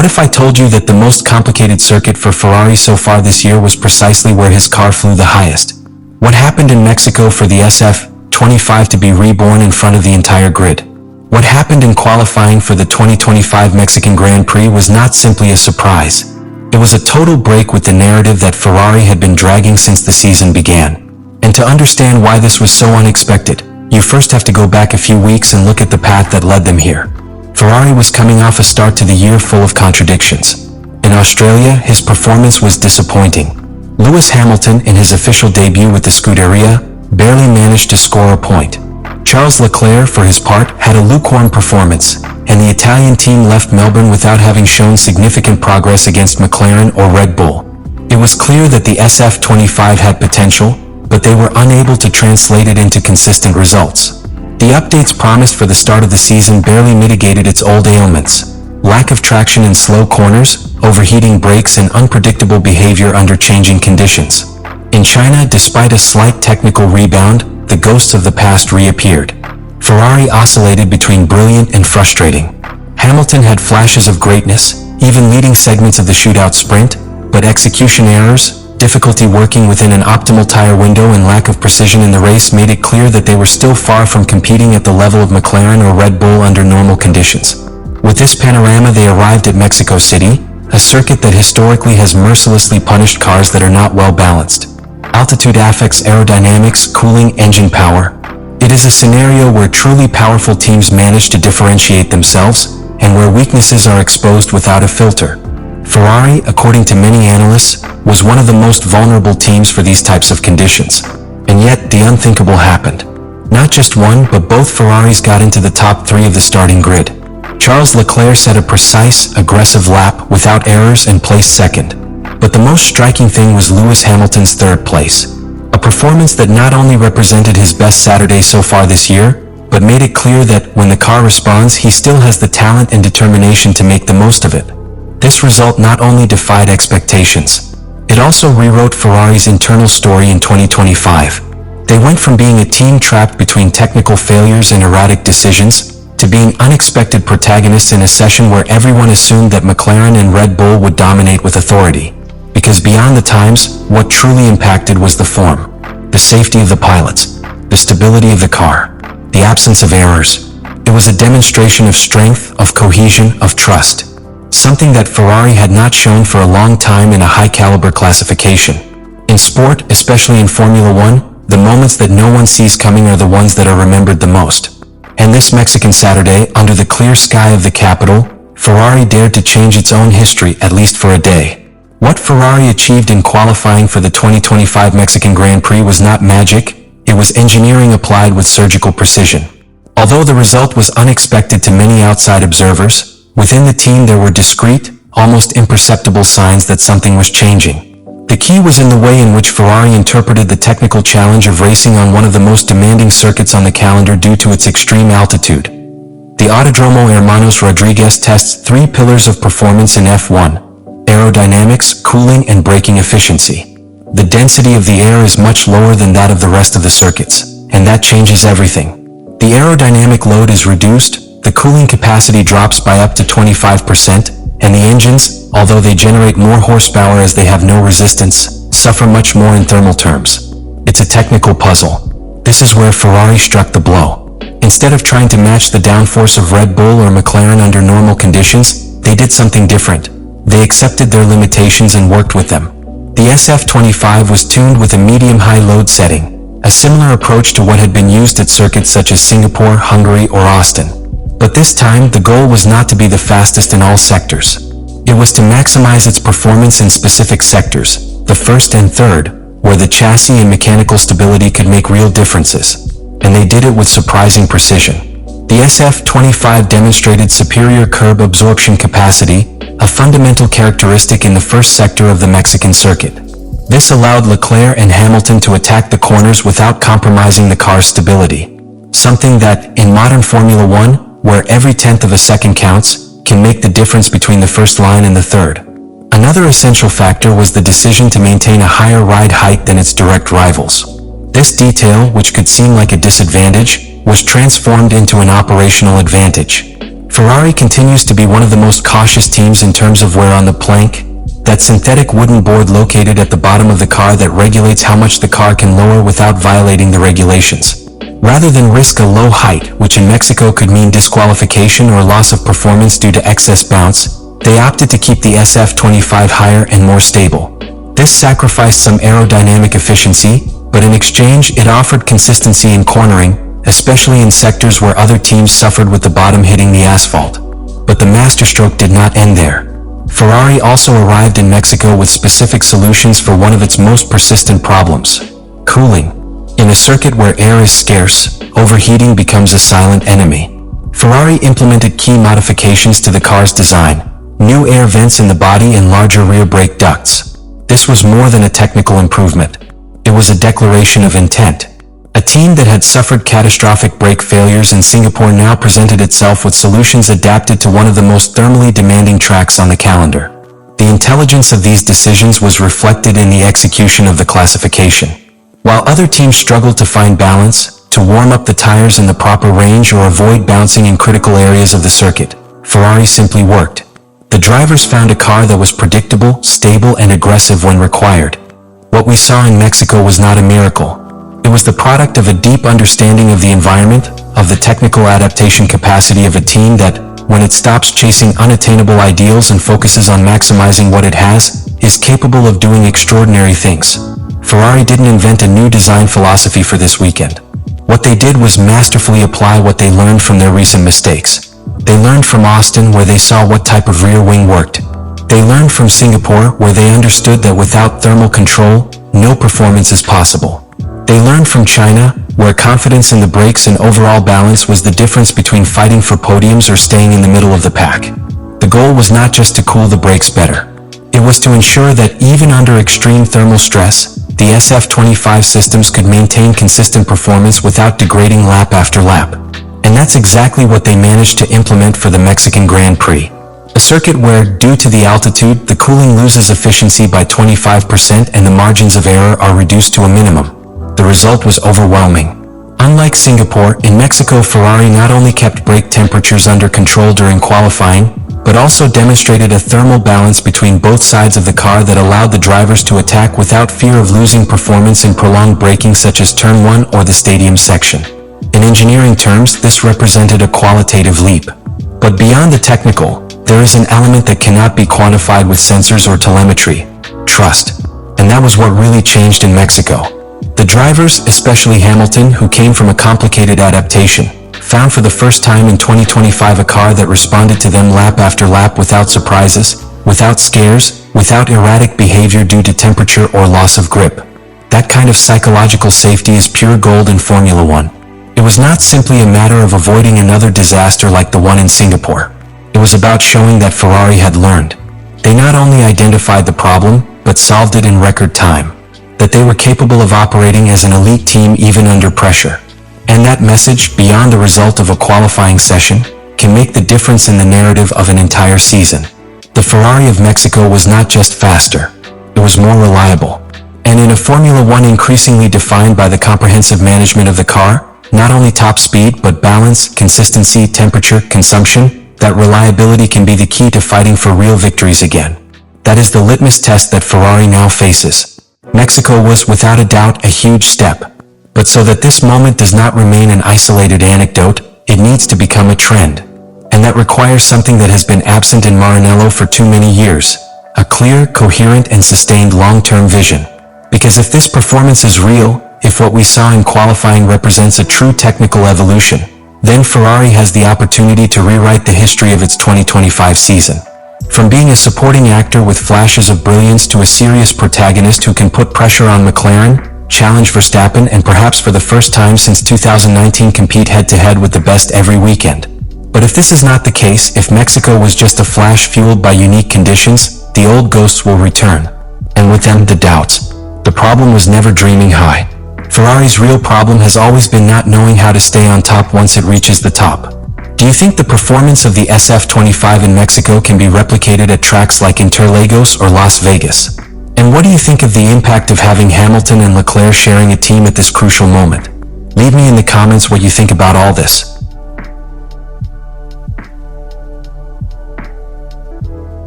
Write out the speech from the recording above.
What if I told you that the most complicated circuit for Ferrari so far this year was precisely where his car flew the highest? What happened in Mexico for the SF25 to be reborn in front of the entire grid? What happened in qualifying for the 2025 Mexican Grand Prix was not simply a surprise. It was a total break with the narrative that Ferrari had been dragging since the season began. And to understand why this was so unexpected, you first have to go back a few weeks and look at the path that led them here. Ferrari was coming off a start to the year full of contradictions. In Australia, his performance was disappointing. Lewis Hamilton, in his official debut with the Scuderia, barely managed to score a point. Charles Leclerc, for his part, had a lukewarm performance, and the Italian team left Melbourne without having shown significant progress against McLaren or Red Bull. It was clear that the SF25 had potential, but they were unable to translate it into consistent results. The updates promised for the start of the season barely mitigated its old ailments: lack of traction in slow corners, overheating brakes, and unpredictable behavior under changing conditions. In China, despite a slight technical rebound, the ghosts of the past reappeared. Ferrari oscillated between brilliant and frustrating. Hamilton had flashes of greatness, even leading segments of the shootout sprint, but execution errors, difficulty working within an optimal tire window, and lack of precision in the race made it clear that they were still far from competing at the level of McLaren or Red Bull under normal conditions. With this panorama, they arrived at Mexico City, a circuit that historically has mercilessly punished cars that are not well balanced. Altitude affects aerodynamics, cooling, engine power. It is a scenario where truly powerful teams manage to differentiate themselves, and where weaknesses are exposed without a filter. Ferrari, according to many analysts, was one of the most vulnerable teams for these types of conditions. And yet, the unthinkable happened. Not just one, but both Ferraris got into the top three of the starting grid. Charles Leclerc set a precise, aggressive lap without errors and placed second. But the most striking thing was Lewis Hamilton's third place. A performance that not only represented his best Saturday so far this year, but made it clear that when the car responds, he still has the talent and determination to make the most of it. This result not only defied expectations, it also rewrote Ferrari's internal story in 2025. They went from being a team trapped between technical failures and erratic decisions, to being unexpected protagonists in a session where everyone assumed that McLaren and Red Bull would dominate with authority. Because beyond the times, what truly impacted was the form, the safety of the pilots, the stability of the car, the absence of errors. It was a demonstration of strength, of cohesion, of trust. Something that Ferrari had not shown for a long time in a high-caliber classification. In sport, especially in Formula One, the moments that no one sees coming are the ones that are remembered the most. And this Mexican Saturday, under the clear sky of the capital, Ferrari dared to change its own history, at least for a day. What Ferrari achieved in qualifying for the 2025 Mexican Grand Prix was not magic, it was engineering applied with surgical precision. Although the result was unexpected to many outside observers, within the team there were discreet, almost imperceptible signs that something was changing. The key was in the way in which Ferrari interpreted the technical challenge of racing on one of the most demanding circuits on the calendar due to its extreme altitude. The Autódromo Hermanos Rodríguez tests three pillars of performance in F1: aerodynamics, cooling, and braking efficiency. The density of the air is much lower than that of the rest of the circuits, and that changes everything. The aerodynamic load is reduced, the cooling capacity drops by up to 25%, and the engines, although they generate more horsepower as they have no resistance, suffer much more in thermal terms. It's a technical puzzle. This is where Ferrari struck the blow. Instead of trying to match the downforce of Red Bull or McLaren under normal conditions, they did something different. They accepted their limitations and worked with them. The SF25 was tuned with a medium-high load setting, a similar approach to what had been used at circuits such as Singapore, Hungary, or Austin. But this time, the goal was not to be the fastest in all sectors. It was to maximize its performance in specific sectors, the first and third, where the chassis and mechanical stability could make real differences. And they did it with surprising precision. The SF25 demonstrated superior curb absorption capacity, a fundamental characteristic in the first sector of the Mexican circuit. This allowed Leclerc and Hamilton to attack the corners without compromising the car's stability. Something that, in modern Formula One, where every tenth of a second counts, can make the difference between the first line and the third. Another essential factor was the decision to maintain a higher ride height than its direct rivals. This detail, which could seem like a disadvantage, was transformed into an operational advantage. Ferrari continues to be one of the most cautious teams in terms of wear on the plank, that synthetic wooden board located at the bottom of the car that regulates how much the car can lower without violating the regulations. Rather than risk a low height, which in Mexico could mean disqualification or loss of performance due to excess bounce, they opted to keep the SF25 higher and more stable. This sacrificed some aerodynamic efficiency, but in exchange it offered consistency in cornering, especially in sectors where other teams suffered with the bottom hitting the asphalt. But the masterstroke did not end there. Ferrari also arrived in Mexico with specific solutions for one of its most persistent problems: cooling. In a circuit where air is scarce, overheating becomes a silent enemy. Ferrari implemented key modifications to the car's design: new air vents in the body and larger rear brake ducts. This was more than a technical improvement. It was a declaration of intent. A team that had suffered catastrophic brake failures in Singapore now presented itself with solutions adapted to one of the most thermally demanding tracks on the calendar. The intelligence of these decisions was reflected in the execution of the classification. While other teams struggled to find balance, to warm up the tires in the proper range or avoid bouncing in critical areas of the circuit, Ferrari simply worked. The drivers found a car that was predictable, stable, and aggressive when required. What we saw in Mexico was not a miracle. It was the product of a deep understanding of the environment, of the technical adaptation capacity of a team that, when it stops chasing unattainable ideals and focuses on maximizing what it has, is capable of doing extraordinary things. Ferrari didn't invent a new design philosophy for this weekend. What they did was masterfully apply what they learned from their recent mistakes. They learned from Austin, where they saw what type of rear wing worked. They learned from Singapore, where they understood that without thermal control, no performance is possible. They learned from China, where confidence in the brakes and overall balance was the difference between fighting for podiums or staying in the middle of the pack. The goal was not just to cool the brakes better. It was to ensure that even under extreme thermal stress, the SF25 systems could maintain consistent performance without degrading lap after lap. And that's exactly what they managed to implement for the Mexican Grand Prix. A circuit where, due to the altitude, the cooling loses efficiency by 25% and the margins of error are reduced to a minimum. The result was overwhelming. Unlike Singapore, in Mexico, Ferrari not only kept brake temperatures under control during qualifying, but also demonstrated a thermal balance between both sides of the car that allowed the drivers to attack without fear of losing performance in prolonged braking such as Turn 1 or the stadium section. In engineering terms, this represented a qualitative leap. But beyond the technical, there is an element that cannot be quantified with sensors or telemetry: trust. And that was what really changed in Mexico. The drivers, especially Hamilton, who came from a complicated adaptation, found for the first time in 2025 a car that responded to them lap after lap without surprises, without scares, without erratic behavior due to temperature or loss of grip. That kind of psychological safety is pure gold in Formula One. It was not simply a matter of avoiding another disaster like the one in Singapore. It was about showing that Ferrari had learned. They not only identified the problem, but solved it in record time. That they were capable of operating as an elite team even under pressure. And that message, beyond the result of a qualifying session, can make the difference in the narrative of an entire season. The Ferrari of Mexico was not just faster, it was more reliable. And in a Formula One increasingly defined by the comprehensive management of the car, not only top speed but balance, consistency, temperature, consumption, that reliability can be the key to fighting for real victories again. That is the litmus test that Ferrari now faces. Mexico was without a doubt a huge step. But so that this moment does not remain an isolated anecdote, it needs to become a trend. And that requires something that has been absent in Maranello for too many years: a clear, coherent, and sustained long-term vision. Because if this performance is real, if what we saw in qualifying represents a true technical evolution, then Ferrari has the opportunity to rewrite the history of its 2025 season. From being a supporting actor with flashes of brilliance to a serious protagonist who can put pressure on McLaren, challenge Verstappen, and perhaps for the first time since 2019 compete head-to-head with the best every weekend. But if this is not the case, if Mexico was just a flash fueled by unique conditions, the old ghosts will return. And with them, the doubts. The problem was never dreaming high. Ferrari's real problem has always been not knowing how to stay on top once it reaches the top. Do you think the performance of the SF25 in Mexico can be replicated at tracks like Interlagos or Las Vegas? And what do you think of the impact of having Hamilton and Leclerc sharing a team at this crucial moment? Leave me in the comments what you think about all this.